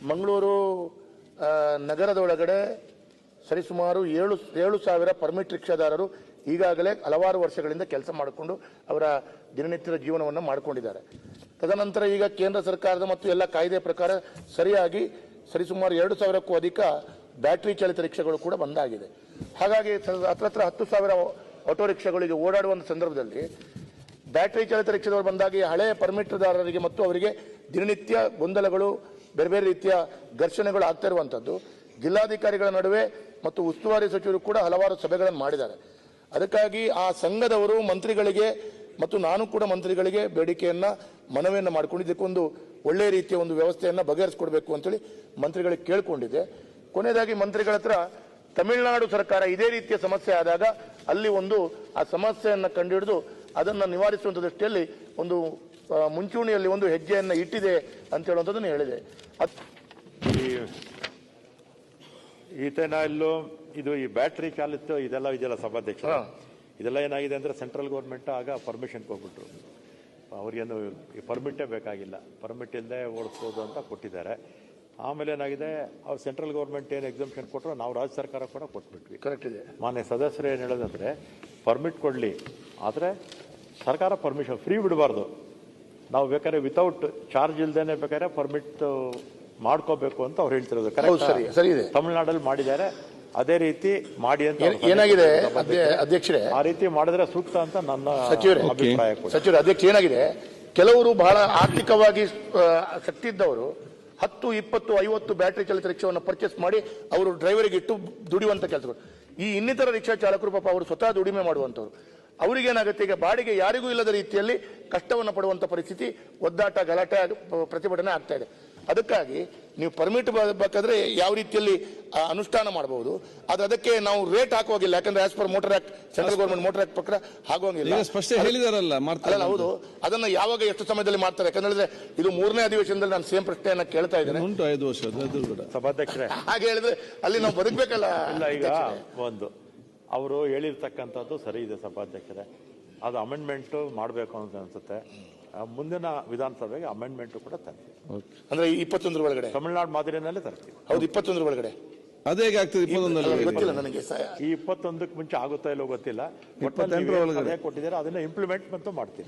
ಮಂಗಳೂರು ನಗರದೊಳಗಡೆ ಸರಿಸುಮಾರು 7,000 ಪರ್ಮಿಟ್ ರಿಕ್ಷಾದಾರರು ಈಗಾಗಲೇ ಹಲವಾರು ವರ್ಷಗಳಿಂದ ಕೆಲಸ ಮಾಡಿಕೊಂಡು ಅವರ ದಿನನಿತ್ಯದ ಜೀವನವನ್ನು ಮಾಡಿಕೊಂಡಿದ್ದಾರೆ. ತದನಂತರ ಈಗ ಕೇಂದ್ರ ಸರ್ಕಾರದ ಮತ್ತು ಎಲ್ಲ ಕಾಯ್ದೆ ಪ್ರಕಾರ ಸರಿಯಾಗಿ ಸರಿಸುಮಾರು 2,000ಕ್ಕೂ ಅಧಿಕ ಬ್ಯಾಟರಿ ಚಾಲಿತ ರಿಕ್ಷಾಗಳು ಕೂಡ ಬಂದಾಗಿದೆ. ಹಾಗಾಗಿ ಹತ್ರ 10,000 ಆಟೋ ರಿಕ್ಷಾಗಳಿಗೆ ಓಡಾಡುವ ಸಂದರ್ಭದಲ್ಲಿ ಬ್ಯಾಟರಿ ಚಾಲಿತ ರಿಕ್ಷಾದವರು ಬಂದಾಗಿ ಹಳೆಯ ಪರ್ಮಿಟ್ದಾರರಿಗೆ ಮತ್ತು ಅವರಿಗೆ ದಿನನಿತ್ಯ ಗೊಂದಲಗಳು, ಬೇರೆ ಬೇರೆ ರೀತಿಯ ಘರ್ಷಣೆಗಳು ಆಗ್ತಾ ಇರುವಂಥದ್ದು. ಜಿಲ್ಲಾಧಿಕಾರಿಗಳ ನಡುವೆ ಮತ್ತು ಉಸ್ತುವಾರಿ ಸಚಿವರು ಕೂಡ ಹಲವಾರು ಸಭೆಗಳನ್ನು ಮಾಡಿದ್ದಾರೆ. ಅದಕ್ಕಾಗಿ ಆ ಸಂಘದವರು ಮಂತ್ರಿಗಳಿಗೆ ಮತ್ತು ನಾನು ಕೂಡ ಮಂತ್ರಿಗಳಿಗೆ ಮನವಿಯನ್ನು ಮಾಡಿಕೊಂಡು ಇದಕ್ಕೊಂದು ಒಳ್ಳೆಯ ರೀತಿಯ ಒಂದು ವ್ಯವಸ್ಥೆಯನ್ನು ಬಗೆಹರಿಸಿಕೊಡ್ಬೇಕು ಅಂತೇಳಿ ಮಂತ್ರಿಗಳಿಗೆ ಕೇಳಿಕೊಂಡಿದ್ದೆ. ಕೊನೆಯದಾಗಿ ಮಂತ್ರಿಗಳ ಹತ್ರ ತಮಿಳುನಾಡು ಸರ್ಕಾರ ಇದೇ ರೀತಿಯ ಸಮಸ್ಯೆ ಆದಾಗ ಅಲ್ಲಿ ಆ ಸಮಸ್ಯೆಯನ್ನು ಕಂಡುಹಿಡಿದು ಅದನ್ನು ನಿವಾರಿಸುವಂಥ ದೃಷ್ಟಿಯಲ್ಲಿ ಒಂದು ಮುಂಚೂಣಿಯಲ್ಲಿ ಒಂದು ಹೆಜ್ಜೆಯನ್ನು ಇಟ್ಟಿದೆ ಅಂತ ಹೇಳುವಂಥದ್ದನ್ನು ಹೇಳಿದೆ. ಈಥೆನಾಲ್ ಇದು ಈ ಬ್ಯಾಟ್ರಿ ಚಾಲಿತ ಇದೆಲ್ಲ ಸಭಾಧ್ಯಕ್ಷ ಇದೆಲ್ಲ ಏನಾಗಿದೆ ಅಂದ್ರೆ ಸೆಂಟ್ರಲ್ ಗೌರ್ಮೆಂಟ್ ಆಗ ಪರ್ಮಿಷನ್ ಕೊಟ್ಬಿಟ್ರು. ಅವ್ರಿಗೇನು ಪರ್ಮಿಟೇ ಬೇಕಾಗಿಲ್ಲ, ಪರ್ಮಿಟ್ ಇಲ್ಲದೆ ಓಡಿಸ್ಬೋದು ಅಂತ ಕೊಟ್ಟಿದ್ದಾರೆ. ಆಮೇಲೆ ಏನಾಗಿದೆ, ಅವ್ರು ಸೆಂಟ್ರಲ್ ಗೌರ್ಮೆಂಟ್ ಏನು ಎಕ್ಸಂಪ್ಷನ್ ಕೊಟ್ಟರು ನಾವು ರಾಜ್ಯ ಸರ್ಕಾರ ಕೂಡ ಕೊಟ್ಬಿಟ್ವಿ. ಕರೆಕ್ಟ್ ಇದೆ. ಮಾನ್ಯ ಸದಸ್ಯರು ಏನು ಹೇಳೋದಂದ್ರೆ ಪರ್ಮಿಟ್ ಕೊಡಲಿ, ಆದರೆ ಸರ್ಕಾರ ಪರ್ಮಿಷನ್ ಫ್ರೀ ಬಿಡಬಾರ್ದು. ನಾವು ಬೇಕಾದ್ರೆ ವಿತೌಟ್ ಚಾರ್ಜ್ ಇಲ್ದೇನೆ ಬೇಕಾದ್ರೆ ಪರ್ಮಿಟ್ ಮಾಡ್ಕೋಬೇಕು ಅಂತ ಅವ್ರು ಹೇಳ್ತಿರೋದು. ಕರೆಕ್ಟ್, ತಮಿಳುನಾಡಲ್ಲಿ ಮಾಡಿದ್ದಾರೆ, ಅದೇ ರೀತಿ ಮಾಡಿ ಅಂತ ಏನಾಗಿದೆ ಅಧ್ಯಕ್ಷರೇ, ಆ ರೀತಿ ಮಾಡಿದ್ರೆ ಸೂಕ್ತ ಅಂತ ನನ್ನ ಅಭಿಪ್ರಾಯ. ಸಚಿವರು ಅಧ್ಯಕ್ಷ ಏನಾಗಿದೆ, ಕೆಲವರು ಬಹಳ ಆರ್ಥಿಕವಾಗಿ ಶಕ್ತಿ ಇದ್ದವರು 10, 20, 50 ಬ್ಯಾಟರಿ ಚಾಲಿತ ರಿಕ್ಷಾವನ್ನು ಪರ್ಚೇಸ್ ಮಾಡಿ ಅವರು ಡ್ರೈವರಿಗೆ ಇಟ್ಟು ದುಡಿಯುವಂತ ಕೆಲಸಗಳು. ಈ ಇನ್ನಿತರ ರಿಕ್ಷಾ ಚಾಲಕರು ಪಾಪ ಅವರು ಸ್ವತಃ ದುಡಿಮೆ ಮಾಡುವಂತವ್ರು. ಅವರಿಗೇನಾಗುತ್ತೆ, ಈಗ ಬಾಡಿಗೆ ಯಾರಿಗೂ ಇಲ್ಲದ ರೀತಿಯಲ್ಲಿ ಕಷ್ಟವನ್ನು ಪಡುವಂತ ಪರಿಸ್ಥಿತಿ, ಒದ್ದಾಟ, ಗಲಾಟೆ, ಪ್ರತಿಭಟನೆ ಆಗ್ತಾ ಇದೆ. ಅದಕ್ಕಾಗಿ ನೀವು ಪರ್ಮಿಟ್ ಬೇಕಾದ್ರೆ ಯಾವ ರೀತಿಯಲ್ಲಿ ಅನುಷ್ಠಾನ ಮಾಡಬಹುದು, ಆದ್ರೆ ಅದಕ್ಕೆ ನಾವು ರೇಟ್ ಹಾಕುವಾಗಿಲ್ಲ. ಯಾಕಂದ್ರೆ as per motor act, central government motor act ಪ್ರಕಾರ ಆಗುವಂಗಿಲ್ಲ. ಹೌದು, ಅದನ್ನ ಯಾವಾಗ ಎಷ್ಟು ಸಮಯದಲ್ಲಿ ಮಾಡ್ತಾರೆ? ಯಾಕಂದ್ರೆ ಇದು 3ನೇ ಅಧಿವೇಶನದಲ್ಲಿ ನಾನು ಸೇಮ್ ಪ್ರಶ್ನೆಯನ್ನ ಕೇಳ್ತಾ ಇದ್ದೇನೆ. 5 ವರ್ಷ ಸಭಾಧ್ಯಕ್ಷರೇ, ಹಾಗೆ ಹೇಳಿದ್ರೆ ಅಲ್ಲಿ ನಾವು ಬದುಕಬೇಕಲ್ಲ. ಇಲ್ಲ, ಈಗ ಅವರು ಹೇಳಿರ್ತಕ್ಕಂಥದ್ದು ಸರಿ ಇದೆ ಸಭಾಧ್ಯಕ್ಷರೇ, ಅದು ಅಮೆಂಡ್ಮೆಂಟ್ ಮಾಡಬೇಕು ಅಂತ ಅನ್ಸುತ್ತೆ. ಮುಂದಿನ ವಿಧಾನಸಭೆಗೆ ಅಮೆಂಡ್ಮೆಂಟ್ ಕೂಡ ತರ್ತೀವಿ. ಅಂದ್ರೆ 21 ಒಳಗಡೆ ತಮಿಳುನಾಡು ಮಾದರಿನಲ್ಲೇ ತರ್ತೀವಿ. ಹೌದು, 21 ಒಳಗಡೆ. ಅದೇ ಆಗ್ತದೆ 21 ಗೊತ್ತಿಲ್ಲ ನನಗೆ. ಈ 21ಕ್ಕೆ ಮುಂಚೆ ಆಗುತ್ತಾ ಇಲ್ಲೋ ಗೊತ್ತಿಲ್ಲ. ಕೊಟ್ಟಿದ್ದಾರೆ, ಅದನ್ನ ಇಂಪ್ಲಿಮೆಂಟ್ ಮಾಡ್ತೀವಿ.